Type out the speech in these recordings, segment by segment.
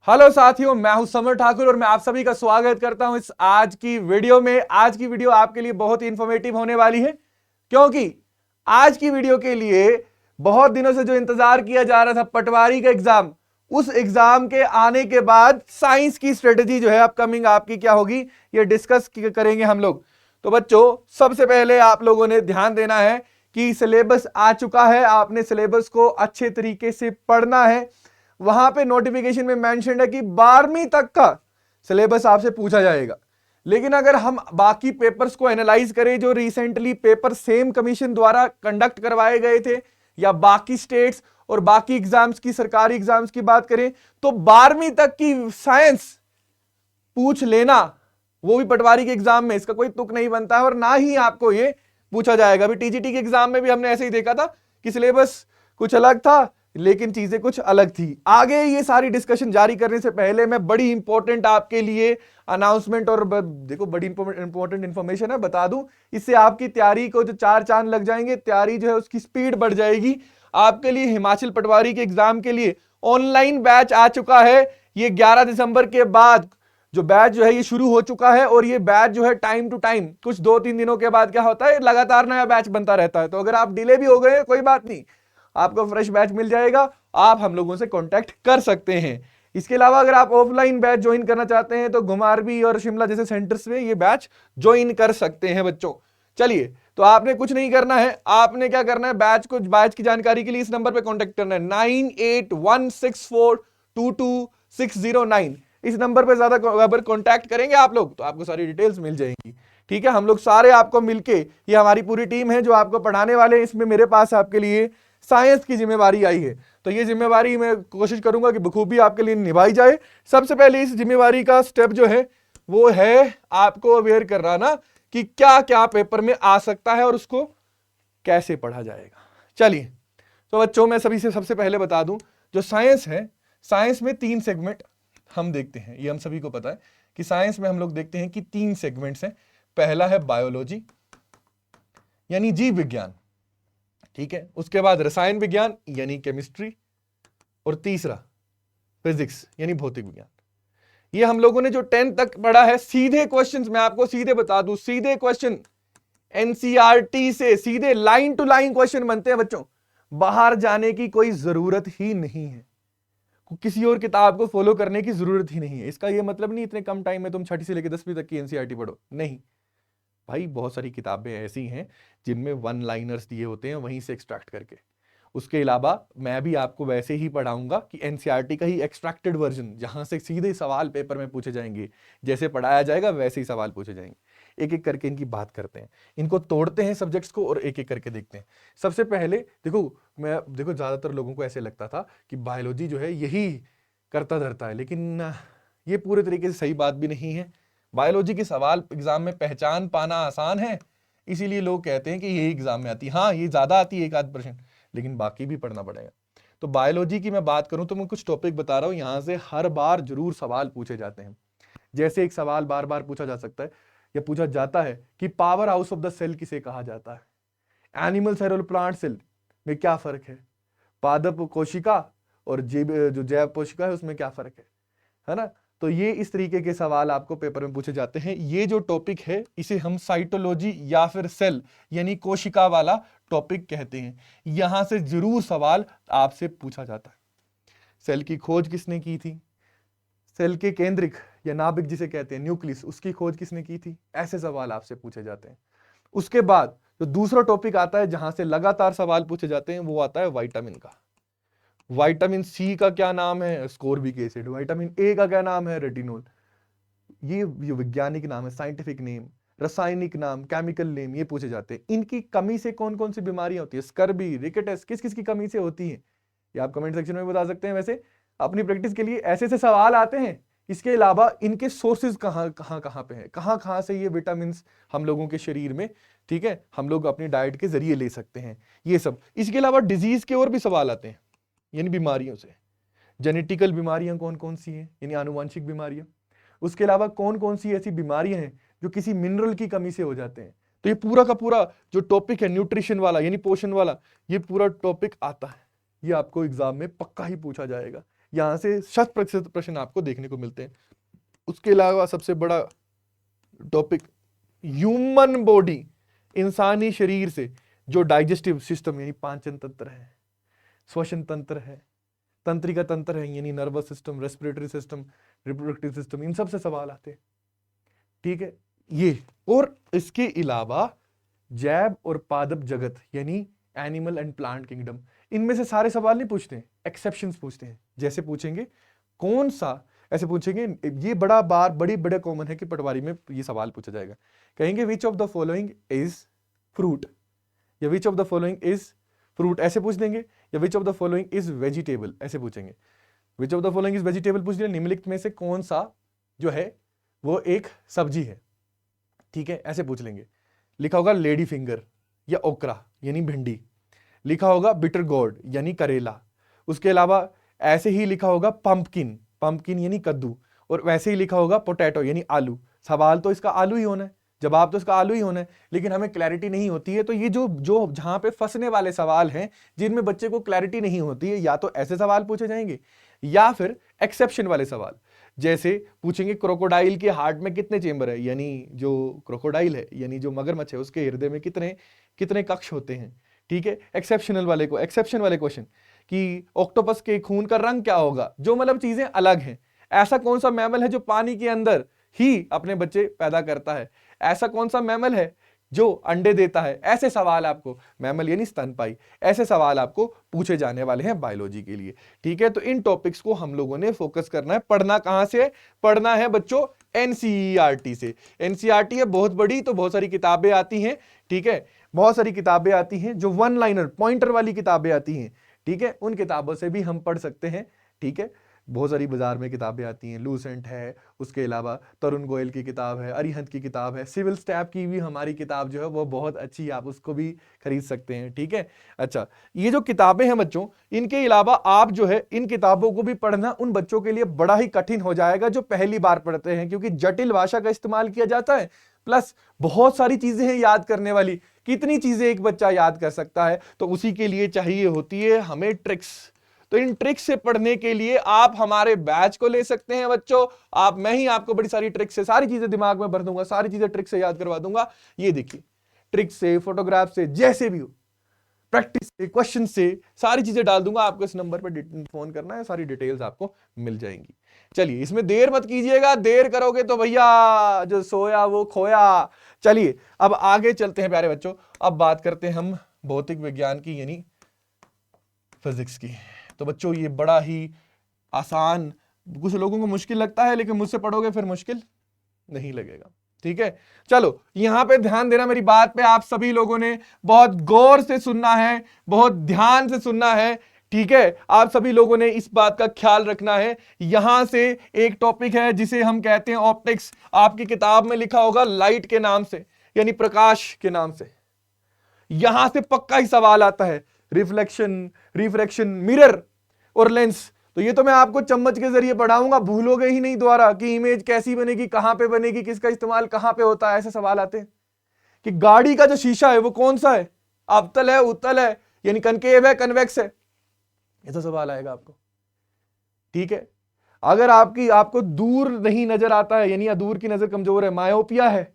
Hello साथियों, मैं हूं समर ठाकुर और मैं आप सभी का स्वागत करता हूं इस आज की वीडियो में। आज की वीडियो आपके लिए बहुत ही इंफॉर्मेटिव होने वाली है, क्योंकि आज की वीडियो के लिए बहुत दिनों से जो इंतजार किया जा रहा था पटवारी का एग्जाम, उस एग्जाम के आने के बाद साइंस की स्ट्रेटेजी जो है अपकमिंग आपकी क्या होगी, ये डिस्कस करेंगे हम लोग। तो बच्चों, सबसे पहले आप लोगों ने ध्यान देना है कि सिलेबस आ चुका है, आपने सिलेबस को अच्छे तरीके से पढ़ना है। वहां पे नोटिफिकेशन में मेंशन है कि 12वीं तक का सिलेबस आपसे पूछा जाएगा। लेकिन अगर हम बाकी पेपर्स को एनालाइज करें जो रिसेंटली पेपर सेम कमीशन द्वारा कंडक्ट करवाए गए थे, या बाकी स्टेट्स और बाकी एग्जाम्स की, सरकारी एग्जाम्स की बात करें, तो 12वीं तक की साइंस पूछ लेना, वो भी पटवारी के एग्जाम में, इसका कोई तुक नहीं बनता है और ना ही आपको ये पूछा जाएगा। अभी टीजीटी के एग्जाम में भी हमने ऐसे ही देखा था कि सिलेबस कुछ अलग था लेकिन चीजें कुछ अलग थी। आगे ये सारी डिस्कशन जारी करने से पहले मैं बड़ी इंपॉर्टेंट आपके लिए अनाउंसमेंट और देखो बड़ी इंपॉर्टेंट इंफॉर्मेशन है बता दूं, इससे आपकी तैयारी को जो 4 चांद लग जाएंगे, तैयारी जो है उसकी स्पीड बढ़ जाएगी। आपके लिए हिमाचल पटवारी के एग्जाम के लिए ऑनलाइन बैच आ चुका है। ये 11 दिसंबर के बाद जो बैच जो है ये शुरू हो चुका है, और ये बैच जो है टाइम टू टाइम कुछ 2-3 दिनों के बाद क्या होता है, लगातार नया बैच बनता रहता है। तो अगर आप डिले भी हो गए कोई बात नहीं, आपको फ्रेश बैच मिल जाएगा, आप हम लोगों से कांटेक्ट कर सकते हैं। इसके अलावा अगर आप ऑफलाइन बैच ज्वाइन करना चाहते हैं तो घुमारवी और शिमला जैसे सेंटर्स में ये बैच ज्वाइन कर सकते हैं बच्चों। चलिए, तो आपने कुछ नहीं करना है, आपने क्या करना है, बैच की जानकारी के लिए इस नंबर पे कांटेक्ट करना है 9816422609। इस नंबर पे ज्यादा अगर कांटेक्ट करेंगे आप लोग तो आपको सारी डिटेल्स मिल जाएंगी। ठीक है, हम लोग सारे आपको मिलके, ये हमारी पूरी टीम है जो आपको पढ़ाने वाले हैं। इसमें मेरे पास आपके लिए साइंस की जिम्मेवारी आई है, तो ये जिम्मेवारी मैं कोशिश करूंगा कि बखूबी आपके लिए निभाई जाए। सबसे पहले इस जिम्मेवारी का स्टेप जो है वो है आपको अवेयर करना ना कि क्या क्या पेपर में आ सकता है और उसको कैसे पढ़ा जाएगा। चलिए, तो बच्चों मैं सभी से सबसे पहले बता दूं, जो साइंस है, साइंस में 3 सेगमेंट हम देखते हैं। ये हम सभी को पता है कि साइंस में हम लोग देखते हैं कि 3 सेगमेंट्स हैं। पहला है बायोलॉजी यानी जीव विज्ञान, ठीक है, उसके बाद रसायन विज्ञान यानी केमिस्ट्री, और तीसरा फिजिक्स यानी भौतिक विज्ञान। ये हम लोगों ने जो 10 तक पढ़ा है, सीधे क्वेश्चंस मैं आपको सीधे बता दूं, सीधे क्वेश्चन एनसीईआरटी से सीधे लाइन टू लाइन क्वेश्चन बनते हैं बच्चों। बाहर जाने की कोई जरूरत ही नहीं है, किसी और किताब को फॉलो करने की जरूरत ही नहीं है। इसका यह मतलब नहीं इतने कम टाइम में तुम 6ठी से लेकर 10वीं तक की एनसीईआरटी पढ़ो, नहीं भाई, बहुत सारी किताबें ऐसी हैं जिनमें 1 लाइनर्स दिए होते हैं वहीं से एक्सट्रैक्ट करके। उसके अलावा मैं भी आपको वैसे ही पढ़ाऊंगा कि एनसीईआरटी का ही एक्सट्रैक्टेड वर्जन, जहां से सीधे सवाल पेपर में पूछे जाएंगे, जैसे पढ़ाया जाएगा वैसे ही सवाल पूछे जाएंगे। एक एक करके इनकी बात करते हैं, इनको तोड़ते हैं सब्जेक्ट्स को और एक एक करके देखते हैं। सबसे पहले देखो ज्यादातर लोगों को ऐसे लगता था कि बायोलॉजी जो है यही करता धरता है, लेकिन ये पूरे तरीके से सही बात भी नहीं है। बायोलॉजी के सवाल एग्जाम में पहचान पाना आसान है, इसीलिए लोग कहते हैं कि यही एग्जाम में आती है। हाँ, ये ज्यादा आती है 1-8%, लेकिन बाकी भी पढ़ना पड़ेगा। तो बायोलॉजी की मैं बात करूं तो मैं कुछ टॉपिक बता रहा हूं, यहां से हर बार जरूर सवाल पूछे जाते हैं। जैसे एक सवाल बार बार पूछा जा सकता है या पूछा जाता है कि power house of the cell किसे कहा जाता है, एनिमल सेल और प्लांट सेल में क्या फर्क है, पादप कोशिका और जो जैव कोशिका है उसमें क्या फर्क है ना। तो ये इस तरीके के सवाल आपको पेपर में पूछे जाते हैं। ये जो टॉपिक है इसे हम साइटोलॉजी या फिर सेल यानी कोशिका वाला टॉपिक कहते हैं। यहां से जरूर सवाल आपसे पूछा जाता है। सेल की खोज किसने की थी, सेल के केंद्रिक या नाभिक जिसे कहते हैं न्यूक्लियस, उसकी खोज किसने की थी, ऐसे सवाल आपसे पूछे जाते हैं। उसके बाद जो दूसरा टॉपिक आता है जहां से लगातार सवाल पूछे जाते हैं वो आता है विटामिन का। विटामिन सी का क्या नाम है, स्कोर्बिक एसिड। विटामिन ए का क्या नाम है, रेटिनोल। ये वैज्ञानिक नाम है, साइंटिफिक नेम। रासायनिक नाम, केमिकल नेम, ये पूछे जाते हैं। इनकी कमी से कौन कौन सी बीमारियां होती है, स्कर्बी, रिकेटस, किस किस की कमी से होती है, ये आप कमेंट सेक्शन में बता सकते हैं। वैसे अपनी प्रैक्टिस के लिए ऐसे ऐसे सवाल आते हैं। इसके अलावा इनके सोर्सेज कहाँ कहाँ पे हैं, कहाँ कहाँ से ये विटामिन हम लोगों के शरीर में, ठीक है, हम लोग अपनी डाइट के जरिए ले सकते हैं, ये सब। इसके अलावा डिजीज के और भी सवाल आते हैं, यानी बीमारियों से। जेनेटिकल बीमारियां कौन कौन सी हैं, यानी आनुवंशिक बीमारियां। उसके अलावा कौन कौन सी ऐसी बीमारियां हैं जो किसी मिनरल की कमी से हो जाते हैं। तो ये पूरा का पूरा जो टॉपिक है न्यूट्रिशन वाला यानी पोषण वाला, ये पूरा टॉपिक आता है। ये आपको एग्जाम में पक्का ही पूछा जाएगा, यहां से 100% प्रश्न आपको देखने को मिलते हैं। उसके अलावा सबसे बड़ा टॉपिक ह्यूमन बॉडी, इंसानी शरीर से जो डाइजेस्टिव सिस्टम यानी पाचन तंत्र है, श्वसन तंत्र है, तंत्रिका तंत्र है यानी nervous system, respiratory system, reproductive system, इन सब से सवाल आते हैं। ठीक है, ये और इसके अलावा जैव और पादप जगत यानी एनिमल एंड प्लांट किंगडम, इनमें से सारे सवाल नहीं पूछते, एक्सेप्शंस पूछते हैं। जैसे पूछेंगे कौन सा, ऐसे पूछेंगे, ये बड़े कॉमन है कि पटवारी में ये सवाल पूछा जाएगा। कहेंगे which of the following is fruit, या which of the following is fruit ऐसे पूछ देंगे, या which of the following is vegetable ऐसे पूछेंगे। Which of the following is vegetable पूछ दिया, निम्नलिखित में से कौन सा जो है वो एक सब्जी है। ठीक है, ऐसे पूछ लेंगे। लिखा होगा लेडी फिंगर या ओकरा यानी भिंडी, लिखा होगा बिटर गोर्ड यानी करेला, उसके अलावा ऐसे ही लिखा होगा पंपकिन, पंपकिन यानी कद्दू, और वैसे ही लिखा होगा पोटैटो यानी आलू। सवाल तो इसका आलू ही होना है, जवाब तो इसका आलू ही होना है, लेकिन हमें क्लैरिटी नहीं होती है। तो ये जो जो जहां पे फंसने वाले सवाल हैं, जिनमें बच्चे को क्लैरिटी नहीं होती है, या तो ऐसे सवाल पूछे जाएंगे या फिर एक्सेप्शन वाले सवाल। जैसे पूछेंगे क्रोकोडाइल के हार्ट में कितने चेंबर है, यानी जो क्रोकोडाइल है यानी जो मगरमच्छ है उसके हृदय में कितने कितने कक्ष होते हैं। ठीक है, एक्सेप्शन वाले क्वेश्चन कि ऑक्टोपस के खून का रंग क्या होगा, जो मतलब चीजें अलग हैं। ऐसा कौन सा मैमल है जो पानी के अंदर ही अपने बच्चे पैदा करता है, ऐसा कौन सा मैमल है जो अंडे देता है। ऐसे सवाल आपको, मैमल यानी स्तनपाई, ऐसे सवाल आपको पूछे जाने वाले हैं बायोलॉजी के लिए। ठीक है, तो इन टॉपिक्स को हम लोगों ने फोकस करना है। पढ़ना कहां से, पढ़ना है बच्चों एनसीईआरटी से। एनसीईआरटी है बहुत बड़ी, तो बहुत सारी किताबें आती हैं। ठीक है, बहुत सारी किताबें आती हैं जो वन लाइनर पॉइंटर वाली किताबें आती हैं। ठीक है, उन किताबों से भी हम पढ़ सकते हैं। ठीक है, बहुत सारी बाजार में किताबें आती हैं, लूसेंट है, उसके अलावा तरुण गोयल की किताब है, अरिहंत की किताब है, सिविल स्टैफ की भी हमारी किताब जो है वो बहुत अच्छी है, आप उसको भी खरीद सकते हैं। ठीक है, अच्छा, ये जो किताबें हैं बच्चों, इनके अलावा आप जो है इन किताबों को भी पढ़ना उन बच्चों के लिए बड़ा ही कठिन हो जाएगा जो पहली बार पढ़ते हैं, क्योंकि जटिल भाषा का इस्तेमाल किया जाता है, प्लस बहुत सारी चीजें हैं याद करने वाली। कितनी चीजें एक बच्चा याद कर सकता है, तो उसी के लिए चाहिए होती है हमें ट्रिक्स। तो इन ट्रिक्स से पढ़ने के लिए आप हमारे बैच को ले सकते हैं बच्चों। मैं ही आपको बड़ी सारी ट्रिक्स से सारी चीजें दिमाग में भर दूंगा, सारी चीजें ट्रिक से याद करवा दूंगा। ये देखिए, ट्रिक से, फोटोग्राफ से, जैसे भी हो, प्रैक्टिस से, क्वेश्चन से, सारी चीजें डाल दूंगा। आपको इस नंबर पर फोन करना है, सारी डिटेल्स आपको मिल जाएंगी। चलिए, इसमें देर मत कीजिएगा, देर करोगे तो भैया जो सोया वो खोया। चलिए अब आगे चलते हैं प्यारे बच्चों। अब बात करते हैं हम भौतिक विज्ञान की यानी फिजिक्स की। तो बच्चों ये बड़ा ही आसान, कुछ लोगों को मुश्किल लगता है, लेकिन मुझसे पढ़ोगे फिर मुश्किल नहीं लगेगा। ठीक है, चलो यहां पे ध्यान देना मेरी बात पे। आप सभी लोगों ने बहुत गौर से सुनना है, बहुत ध्यान से सुनना है। ठीक है, आप सभी लोगों ने इस बात का ख्याल रखना है। यहां से एक टॉपिक है जिसे हम कहते हैं ऑप्टिक्स। आपकी किताब में लिखा होगा लाइट के नाम से, यानी प्रकाश के नाम से। यहां से पक्का ही सवाल आता है, रिफ्लेक्शन, रिफ्रैक्शन, मिरर और लेंस। तो ये तो मैं आपको चम्मच के जरिए पढ़ाऊंगा, भूलोगे ही नहीं दोबारा कि इमेज कैसी बनेगी, कहां पे बनेगी, किसका इस्तेमाल कहां पे होता है। ऐसे सवाल आते हैं कि गाड़ी का जो शीशा है वो कौन सा है, अवतल है, उत्तल है, यानी कनकेव है, कन्वेक्स है। ऐसा सवाल आएगा आपको। ठीक है, अगर आपको दूर नहीं नजर आता है, यानी दूर की नजर कमजोर है, मायोपिया है,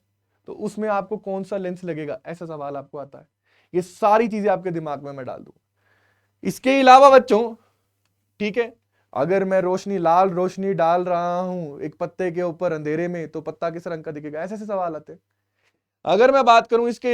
तो उसमें आपको कौन सा लेंस लगेगा, ऐसा सवाल आपको आता है। ये सारी चीजें आपके दिमाग में मैं डाल दूंगा। इसके अलावा बच्चों, ठीक है, अगर मैं लाल रोशनी डाल रहा हूं एक पत्ते के ऊपर अंधेरे में, तो पत्ता किस रंग का दिखेगा, ऐसे सवाल आते हैं। अगर मैं बात करूं इसके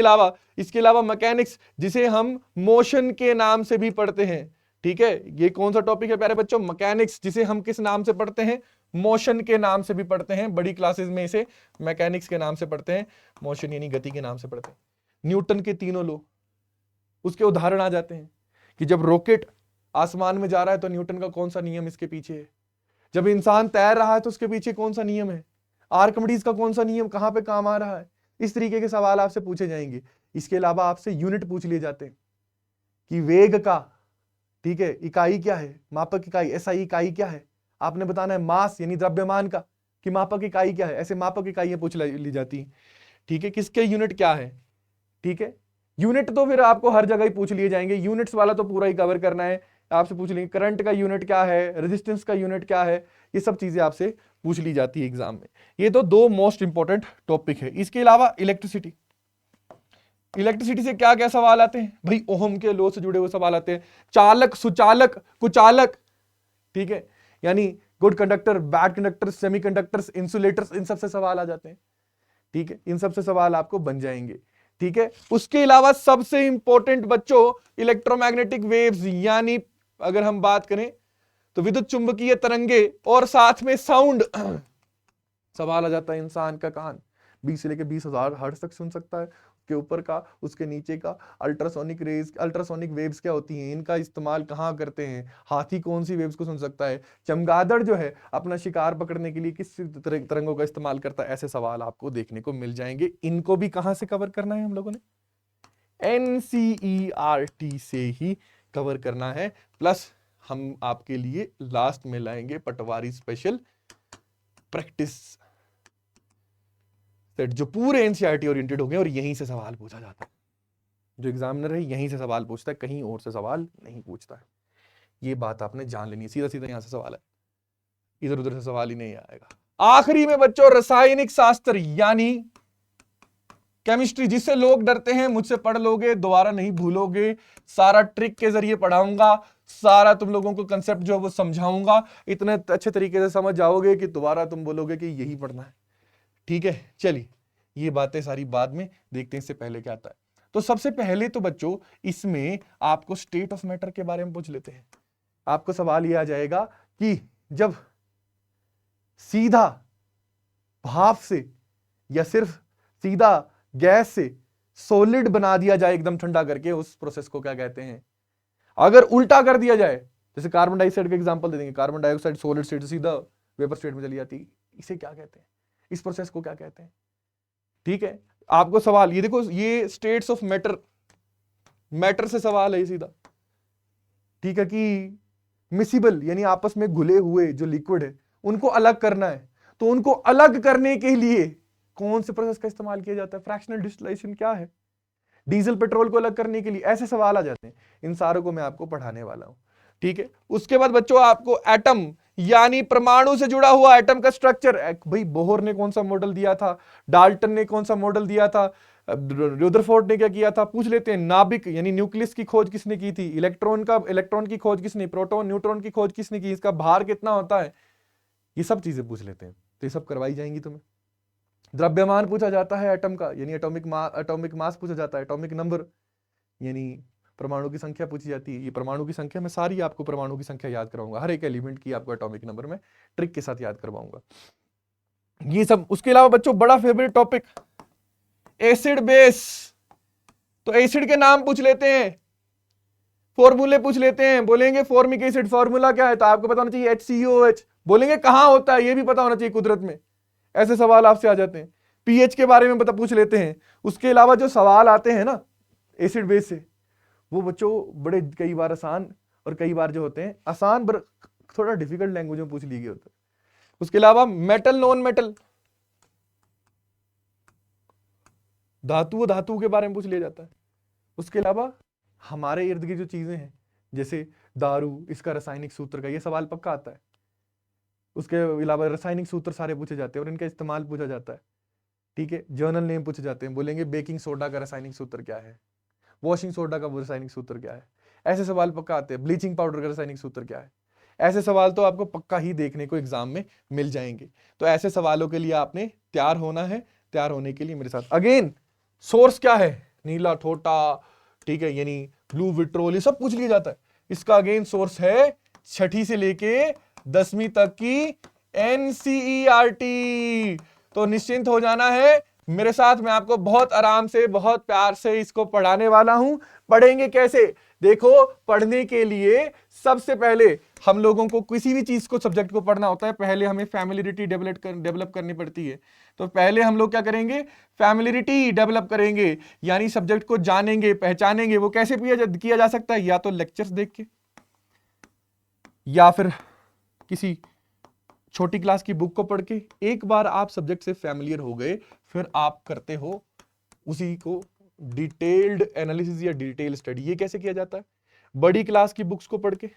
अलावा मैकेनिक्स, जिसे हम मोशन के नाम से भी पढ़ते हैं। ठीक है, ये कौन सा टॉपिक है प्यारे बच्चों, मैकेनिक्स, जिसे हम किस नाम से पढ़ते हैं, मोशन के नाम से भी पढ़ते हैं। बड़ी क्लासेस में इसे मैकेनिक्स के नाम से पढ़ते हैं, मोशन यानी गति के नाम से पढ़ते हैं। न्यूटन के तीनों लॉ, उसके उदाहरण आ जाते हैं कि जब रॉकेट आसमान में जा रहा है तो न्यूटन का कौन सा नियम इसके पीछे है, जब इंसान तैर रहा है तो उसके पीछे कौन सा नियम है, आर्किमिडीज का कौन सा नियम कहां पे काम आ रहा है। इस तरीके के सवाल आपसे पूछे जाएंगे। इसके अलावा आपसे यूनिट पूछ लिए जाते हैं कि वेग का, ठीक है, इकाई क्या है, मापक इकाई, एसआई इकाई क्या है। आपने बताना है मास यानी द्रव्यमान का कि मापक इकाई क्या है। ऐसे मापक इकाइयां पूछ ली जाती हैं। ठीक है, किसके यूनिट क्या है। ठीक है, यूनिट तो फिर आपको हर जगह ही पूछ लिए जाएंगे, यूनिट्स वाला तो पूरा ही कवर करना है। आपसे पूछ लेंगे करंट का यूनिट क्या है, रेजिस्टेंस का यूनिट क्या है, ये सब चीजें आपसे पूछ ली जाती है एग्जाम में। ये तो दो मोस्ट इंपॉर्टेंट टॉपिक है। इसके अलावा इलेक्ट्रिसिटी, इलेक्ट्रिसिटी से क्या क्या सवाल आते हैं भाई, ओहम के लॉ से जुड़े हुए सवाल आते हैं, चालक, सुचालक, कुचालक, ठीक है, यानी good conductor, bad conductor, semiconductors, insulators, इन सब से सवाल आ जाते हैं, ठीक है, इन सब से सवाल आपको बन जाएंगे, ठीक है। उसके अलावा सबसे इंपॉर्टेंट बच्चों इलेक्ट्रोमैग्नेटिक वेव्स, यानी अगर हम बात करें तो विद्युत चुंबकीय तरंगे और साथ में साउंड सवाल आ जाता है। इंसान का कान 20 से लेकर 20,000 हर्ट्ज तक सुन सकता है, उसके ऊपर का, उसके नीचे का। अल्ट्रासोनिक रेज, अल्ट्रासोनिक वेव्स क्या होती हैं, इनका इस्तेमाल कहाँ करते हैं, हाथी कौन सी वेव्स को सुन सकता है, चमगादड़ जो है अपना शिकार पकड़ने के लिए किस तरंगों का इस्तेमाल करता है, ऐसे सवाल आपको देखने को मिल जाएंगे। इनको भी कहां से कवर करना है हम लोगों ने, NCERT से ही कवर करना है। प्लस हम आपके लिए लास्ट में लाएंगे पटवारी स्पेशल प्रैक्टिस सेट, जो पूरे एनसीईआरटी ओरिएंटेड होंगे और यहीं से सवाल पूछा जाता है। जो एग्जामिनर है यहीं से सवाल पूछता है, कहीं और से सवाल नहीं पूछता है। ये बात आपने जान लेनी है, सीधा सीधा यहां से सवाल है, इधर उधर से सवाल ही नहीं आएगा। आखिरी में बच्चों रासायनिक शास्त्र यानी केमिस्ट्री, जिससे लोग डरते हैं, मुझसे पढ़ लोगे दोबारा नहीं भूलोगे, सारा ट्रिक के जरिए पढ़ाऊंगा, सारा तुम लोगों को कंसेप्ट जो है वो समझाऊंगा, इतने अच्छे तरीके से समझ जाओगे कि दोबारा तुम बोलोगे कि यही पढ़ना है, ठीक है। चलिए ये बातें सारी बाद में देखते हैं, इससे पहले क्या आता है। तो सबसे पहले तो बच्चों इसमें आपको स्टेट ऑफ मैटर के बारे में पूछ लेते हैं। आपको सवाल यह आ जाएगा कि जब सीधा भाप से या सिर्फ सीधा गैस से सॉलिड बना दिया जाए एकदम ठंडा करके, उस प्रोसेस को क्या कहते हैं। अगर उल्टा कर दिया जाए, जैसे कार्बन डाइऑक्साइड का एग्जांपल दे देंगे, कार्बन डाइऑक्साइड सॉलिड स्टेट से सीधा वेपर स्टेट में चली जाती है, इसे क्या कहते हैं, इस प्रोसेस को क्या कहते हैं, ठीक है। आपको सवाल ये देखो, ये स्टेट्स ऑफ मैटर, मैटर से सवाल है सीधा, ठीक है, कि मिसिबल यानी आपस में घुले हुए जो लिक्विड है उनको अलग करना है, तो उनको अलग करने के लिए कौन से प्रोसेस का इस्तेमाल किया जाता है, फ्रैक्शनल डिस्टिलेशन क्या है, डीजल पेट्रोल को अलग करने के लिए, ऐसे सवाल आ जाते हैं। इन सारों को मैं आपको पढ़ाने वाला हूं, ठीक है। उसके बाद बच्चों आपको एटम यानी परमाणु से जुड़ा हुआ एटम का स्ट्रक्चर, भाई बोहर ने कौन सा मॉडल दिया था, डाल्टन ने कौन सा मॉडल दिया था, रदरफोर्ड ने क्या किया था, पूछ लेते हैं। नाभिक यानी न्यूक्लियस की खोज किसने की थी, इलेक्ट्रॉन की खोज किसने, प्रोटॉन न्यूट्रॉन की खोज किसने की, इसका भार कितना होता है, ये सब चीजें पूछ लेते हैं, तो ये सब करवाई जाएंगी तुम्हें। द्रव्यमान पूछा जाता है एटम का, यानी एटॉमिक मास पूछा जाता है, एटॉमिक नंबर यानी परमाणु की संख्या पूछी जाती है। ये परमाणु की संख्या, मैं सारी आपको परमाणु की संख्या याद करवाऊंगा, हर एक एलिमेंट की आपको एटॉमिक नंबर में ट्रिक के साथ याद करवाऊंगा, ये सब। उसके अलावा बच्चों बड़ा फेवरेट टॉपिक एसिड बेस, तो एसिड के नाम पूछ लेते हैं, फॉर्मूले पूछ लेते हैं, बोलेंगे फॉर्मिक एसिड फॉर्मूला क्या है, तो आपको पता होना चाहिए HCOH, बोलेंगे कहां होता है ये भी पता होना चाहिए कुदरत में, ऐसे सवाल आपसे आ जाते हैं। पीएच के बारे में पूछ लेते हैं। उसके अलावा जो सवाल आते हैं ना एसिड बेस से, वो बच्चों बड़े कई बार आसान और कई बार जो होते हैं आसान पर थोड़ा डिफिकल्ट लैंग्वेज में पूछ लिए गए होते हैं। उसके अलावा मेटल नॉन मेटल, धातु के बारे में पूछ लिया जाता है। उसके अलावा हमारे इर्द गिर्द जो चीजें हैं जैसे दारू, इसका रासायनिक सूत्र का ये सवाल पक्का आता है। उसके अलावा रासायनिक सूत्र सारे पूछे जाते हैं और इनका इस्तेमाल पूछा जाता है, ठीक है। जर्नल नेम पूछे जाते हैं, बोलेंगे बेकिंग सोडा का रासायनिक सूत्र क्या है, वॉशिंग सोडा का रासायनिक सूत्र क्या है, ऐसे सवाल पक्का आते हैं। ब्लीचिंग पाउडर का रासायनिक सूत्र क्या है, ऐसे सवाल तो आपको पक्का ही देखने को एग्जाम में मिल जाएंगे। तो ऐसे सवालों के लिए आपने तैयार होना है। तैयार होने के लिए मेरे साथ अगेन सोर्स क्या है, नीला ठोटा, ठीक है, यानी ब्लू विट्रोल, ये सब पूछ लिया जाता है। इसका अगेन सोर्स है 6ठी से लेके 10वीं तक की NCERT। तो निश्चिंत हो जाना है मेरे साथ, मैं आपको बहुत आराम से बहुत प्यार से इसको पढ़ाने वाला हूं। पढ़ेंगे कैसे, देखो पढ़ने के लिए सबसे पहले हम लोगों को किसी भी चीज को, सब्जेक्ट को पढ़ना होता है, पहले हमें फैमिलियरिटी डेवलप करनी पड़ती है। तो पहले हम लोग क्या करेंगे, फैमिलियरिटी डेवलप करेंगे, यानी सब्जेक्ट को जानेंगे, पहचानेंगे। वो कैसे किया जा सकता है, या तो लेक्चर्स देख के, या फिर किसी छोटी क्लास की बुक को पढ़ के। एक बार आप सब्जेक्ट से फैमिलियर हो गए, फिर आप करते हो उसी को डिटेल्ड एनालिसिस या डिटेल स्टडी। ये कैसे किया जाता है, बड़ी क्लास की बुक्स को पढ़ के,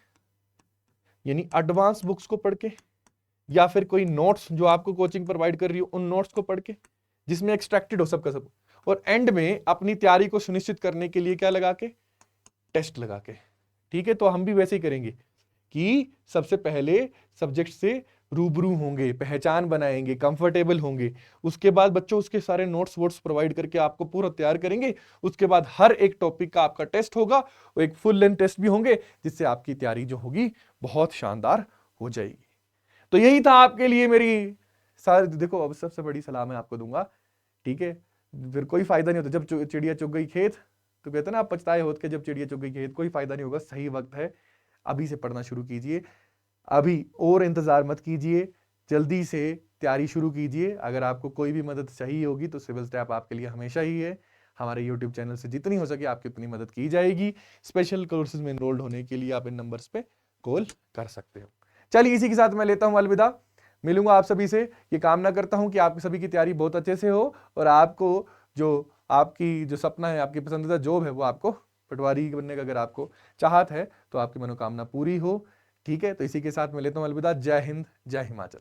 यानी एडवांस बुक्स को पढ़ के, या फिर कोई नोट्स जो आपको कोचिंग प्रोवाइड कर रही हो उन नोट्स को पढ़ के, जिसमें एक्सट्रैक्टेड हो सबका सब, और एंड में अपनी तैयारी को सुनिश्चित करने के लिए क्या लगा के, टेस्ट लगा के। ठीक है, तो हम भी वैसे ही करेंगे कि सबसे पहले सब्जेक्ट से रूबरू होंगे, पहचान बनाएंगे, कंफर्टेबल होंगे, उसके बाद बच्चों उसके सारे नोट्स वोट्स प्रोवाइड करके आपको पूरा तैयार करेंगे। उसके बाद हर एक टॉपिक का आपका टेस्ट होगा, वो एक फुल लेंथ टेस्ट भी होंगे, जिससे आपकी तैयारी जो होगी बहुत शानदार हो जाएगी। तो यही था आपके लिए मेरी सारी, देखो अब सबसे बड़ी सलाह मैं आपको दूंगा, ठीक है, फिर कोई फायदा नहीं होता जब चिड़िया चुग गई खेत, तो कहते हैं ना आप पछताए होत के जब चिड़िया चुग गई खेत, कोई फायदा नहीं होगा। सही वक्त है, अभी से पढ़ना शुरू कीजिए, अभी और इंतजार मत कीजिए, जल्दी से तैयारी शुरू कीजिए। अगर आपको कोई भी मदद चाहिए होगी तो सिविल स्टैप आपके लिए हमेशा ही है। हमारे YouTube चैनल से जितनी हो सके आपकी उतनी मदद की जाएगी। स्पेशल कोर्सेज में एनरोल्ड होने के लिए आप इन नंबर्स पे कॉल कर सकते हो। चलिए इसी के साथ मैं लेता हूं अलविदा, मिलूंगा आप सभी से। ये कामना करता हूं कि आप सभी की तैयारी बहुत अच्छे से हो और आपको जो आपकी जो सपना है, आपकी पसंदीदा जॉब है, वो आपको पटवारी बनने का अगर आपको चाहत है तो आपकी मनोकामना पूरी हो। ठीक है, तो इसी के साथ मैं लेता हूं अलविदा। जय हिंद, जय हिमाचल।